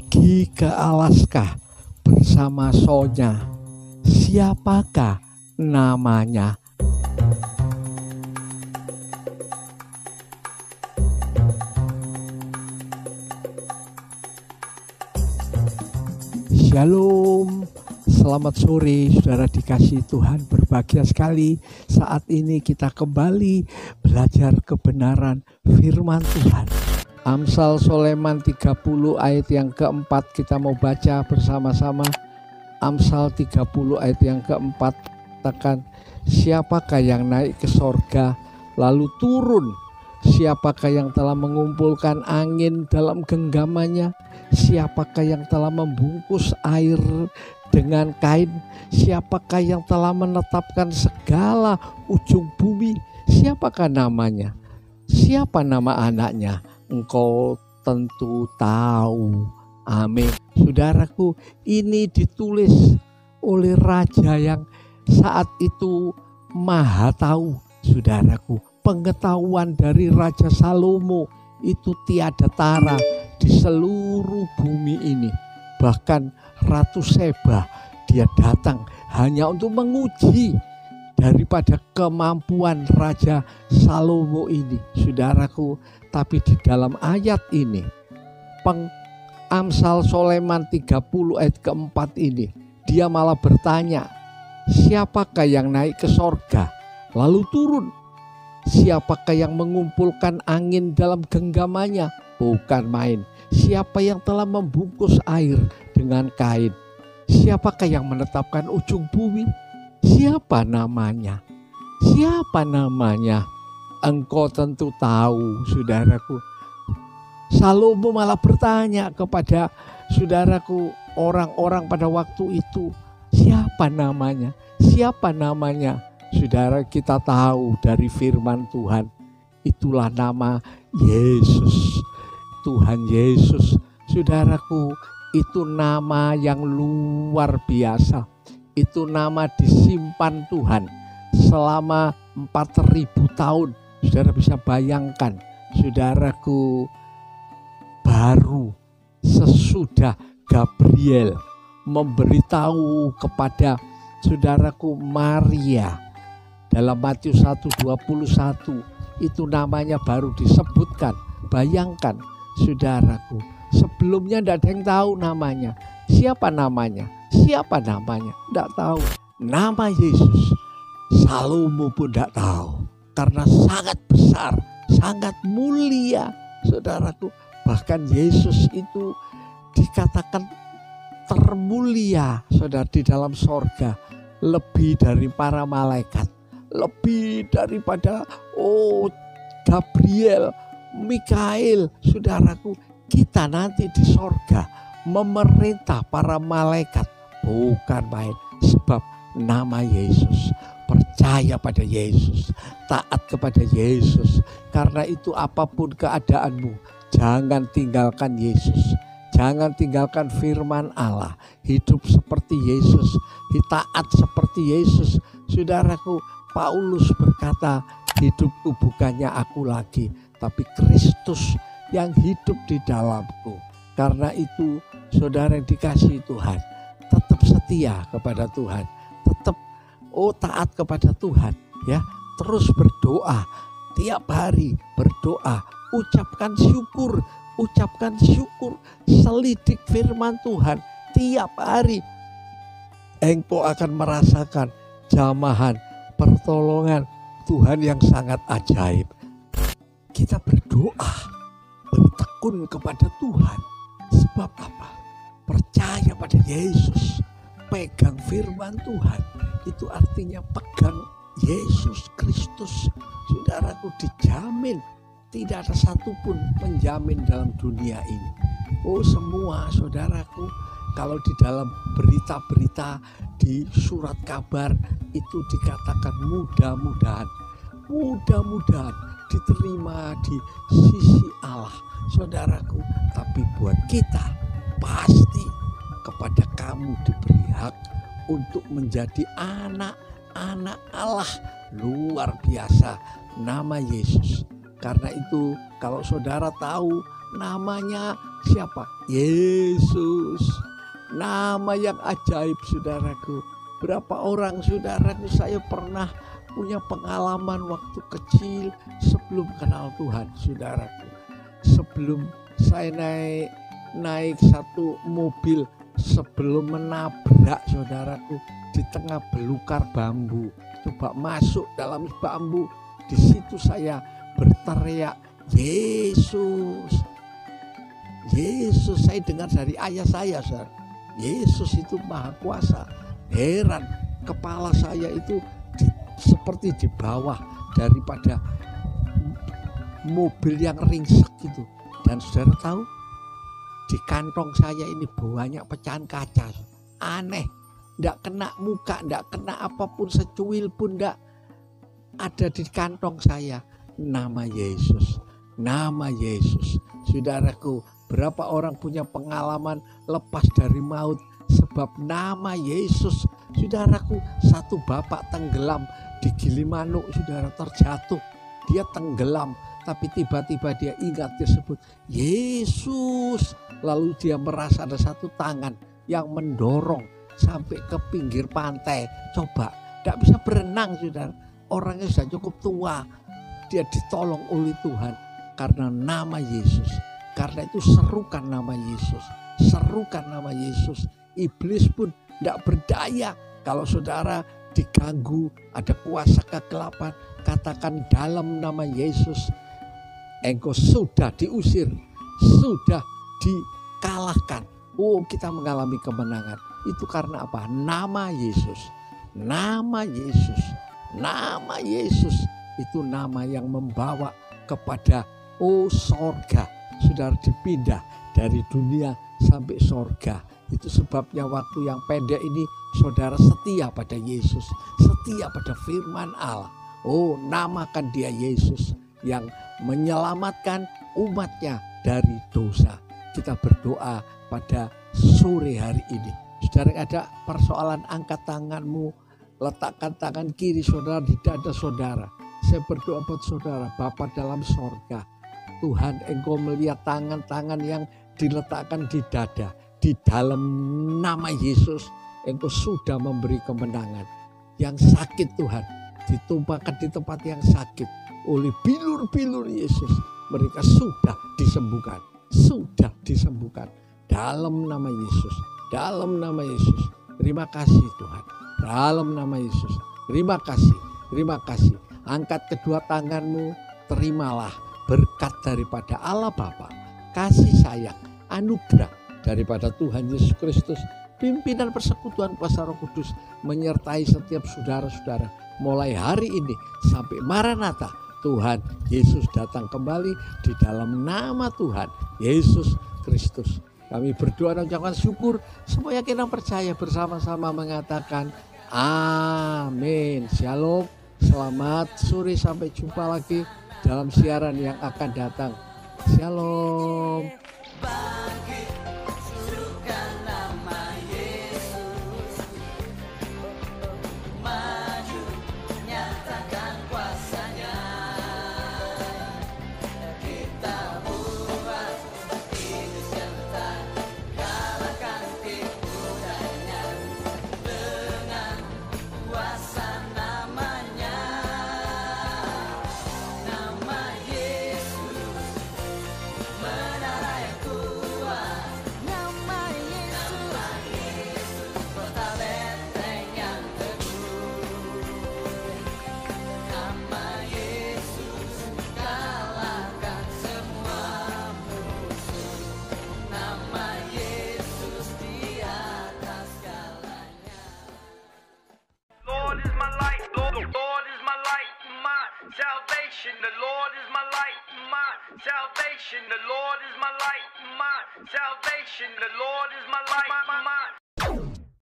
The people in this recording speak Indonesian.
Pergi ke Alaska bersama Sonya. Siapakah namanya? Shalom, selamat sore saudara dikasihi Tuhan. Berbahagia sekali saat ini kita kembali belajar kebenaran firman Tuhan. Amsal Soleman 30 ayat yang keempat kita mau baca bersama-sama. Amsal 30 ayat yang keempat katakan, siapakah yang naik ke sorga lalu turun? Siapakah yang telah mengumpulkan angin dalam genggamannya? Siapakah yang telah membungkus air dengan kain? Siapakah yang telah menetapkan segala ujung bumi? Siapakah namanya? Siapa nama anaknya? Engkau tentu tahu. Amin. Saudaraku, ini ditulis oleh raja yang saat itu maha tahu. Saudaraku, pengetahuan dari Raja Salomo itu tiada tara di seluruh bumi ini. Bahkan Ratu Seba dia datang hanya untuk menguji daripada kemampuan Raja Salomo ini. Saudaraku, tapi di dalam ayat ini Amsal Soleman 30 ayat keempat ini dia malah bertanya, siapakah yang naik ke sorga lalu turun? Siapakah yang mengumpulkan angin dalam genggamannya? Bukan main. Siapa yang telah membungkus air dengan kain? Siapakah yang menetapkan ujung bumi? Siapa namanya? Siapa namanya? Engkau tentu tahu, saudaraku. Salomo malah bertanya kepada saudaraku, orang-orang pada waktu itu, siapa namanya? Siapa namanya? Saudara, kita tahu dari firman Tuhan, itulah nama Yesus. Tuhan Yesus, saudaraku, itu nama yang luar biasa. Itu nama disimpan Tuhan selama 4.000 tahun. Saudara bisa bayangkan, saudaraku, baru sesudah Gabriel memberitahu kepada saudaraku Maria dalam Matius 1:21 itu namanya baru disebutkan. Bayangkan saudaraku, sebelumnya tidak ada yang tahu namanya. Siapa namanya? Siapa namanya? Tidak tahu. Nama Yesus Salomo pun tidak tahu, karena sangat besar, sangat mulia, saudaraku. Bahkan Yesus itu dikatakan termulia, saudara, di dalam sorga, lebih dari para malaikat, lebih daripada Gabriel, Mikail. Saudaraku, kita nanti di sorga memerintah para malaikat, bukan main. Sebab nama Yesus, percaya pada Yesus, taat kepada Yesus. Karena itu apapun keadaanmu, jangan tinggalkan Yesus. Jangan tinggalkan firman Allah. Hidup seperti Yesus, taat seperti Yesus. Saudaraku, Paulus berkata, hidupku bukannya aku lagi, tapi Kristus yang hidup di dalamku. Karena itu, saudara yang dikasihi Tuhan, tetap setia kepada Tuhan, tetap taat kepada Tuhan, ya. Terus berdoa, tiap hari berdoa, ucapkan syukur, selidik firman Tuhan tiap hari. Engkau akan merasakan jamahan, pertolongan Tuhan yang sangat ajaib. Kita berdoa, bertekun kepada Tuhan. Sebab apa? Percaya pada Yesus, pegang firman Tuhan. Itu artinya pegang Yesus Kristus. Saudaraku, dijamin. Tidak ada satupun penjamin dalam dunia ini. Semua saudaraku, kalau di dalam berita-berita di surat kabar itu dikatakan mudah-mudahan diterima di sisi Allah, saudaraku. Tapi buat kita pasti kepada kamu diberi hak untuk menjadi anak-anak Allah. Luar biasa nama Yesus. Karena itu kalau saudara tahu Namanya siapa? Yesus. Nama yang ajaib, saudaraku. Berapa orang, saudaraku, saya pernah punya pengalaman waktu kecil sebelum kenal Tuhan, saudaraku. Sebelum saya naik satu mobil, sebelum menabrak, saudaraku, di tengah belukar bambu, coba masuk dalam bambu, di situ saya berteriak, Yesus. Yesus, saya dengar dari ayah saya, saudara. Yesus itu maha kuasa. Heran, kepala saya itu seperti di bawah daripada mobil yang ringsek gitu. Dan saudara tahu, di kantong saya ini banyak pecahan kaca. Aneh, enggak kena muka, enggak kena apapun, secuil pun enggak ada di kantong saya. Nama Yesus, nama Yesus. Saudaraku, berapa orang punya pengalaman lepas dari maut sebab nama Yesus. Saudaraku, satu bapak tenggelam di Gilimanuk, saudara, terjatuh. Dia tenggelam, tapi tiba-tiba dia ingat, dia sebut Yesus. Lalu dia merasa ada satu tangan yang mendorong sampai ke pinggir pantai. Coba, tidak bisa berenang, saudara. Orangnya sudah cukup tua. Dia ditolong oleh Tuhan karena nama Yesus. Karena itu serukan nama Yesus. Serukan nama Yesus. Iblis pun tidak berdaya. Kalau saudara diganggu, ada kuasa kegelapan, katakan dalam nama Yesus, engkau sudah diusir, sudah dikalahkan. Oh, kita mengalami kemenangan. Itu karena apa? Nama Yesus. Nama Yesus. Nama Yesus. Itu nama yang membawa kepada sorga. Saudara dipindah dari dunia sampai sorga. Itu sebabnya waktu yang pendek ini saudara setia pada Yesus, setia pada firman Allah. Oh, namakan dia Yesus yang menyelamatkan umatnya dari dosa. Kita berdoa pada sore hari ini. Saudara, ada persoalan, angkat tanganmu, letakkan tangan kiri saudara di dada saudara. Saya berdoa buat saudara, Bapa dalam sorga, Tuhan, engkau melihat tangan-tangan yang diletakkan di dada. Di dalam nama Yesus, engkau sudah memberi kemenangan. Yang sakit, Tuhan, ditumpahkan di tempat yang sakit oleh bilur-bilur Yesus. Mereka sudah disembuhkan. Sudah disembuhkan. Dalam nama Yesus. Dalam nama Yesus. Terima kasih Tuhan. Dalam nama Yesus. Terima kasih. Terima kasih. Angkat kedua tanganmu. Terimalah berkat daripada Allah Bapa, kasih sayang, anugerah daripada Tuhan Yesus Kristus, pimpinan persekutuan kuasa Roh Kudus menyertai setiap saudara-saudara mulai hari ini sampai Maranatha. Tuhan Yesus datang kembali di dalam nama Tuhan Yesus Kristus. Kami berdoa dan ucapkan syukur, semua yakin dan percaya bersama-sama mengatakan amin. Shalom, selamat sore, sampai jumpa lagi dalam siaran yang akan datang. Shalom. salvation. The Lord is my light, my salvation. The Lord is my light, my salvation. The Lord is my light, my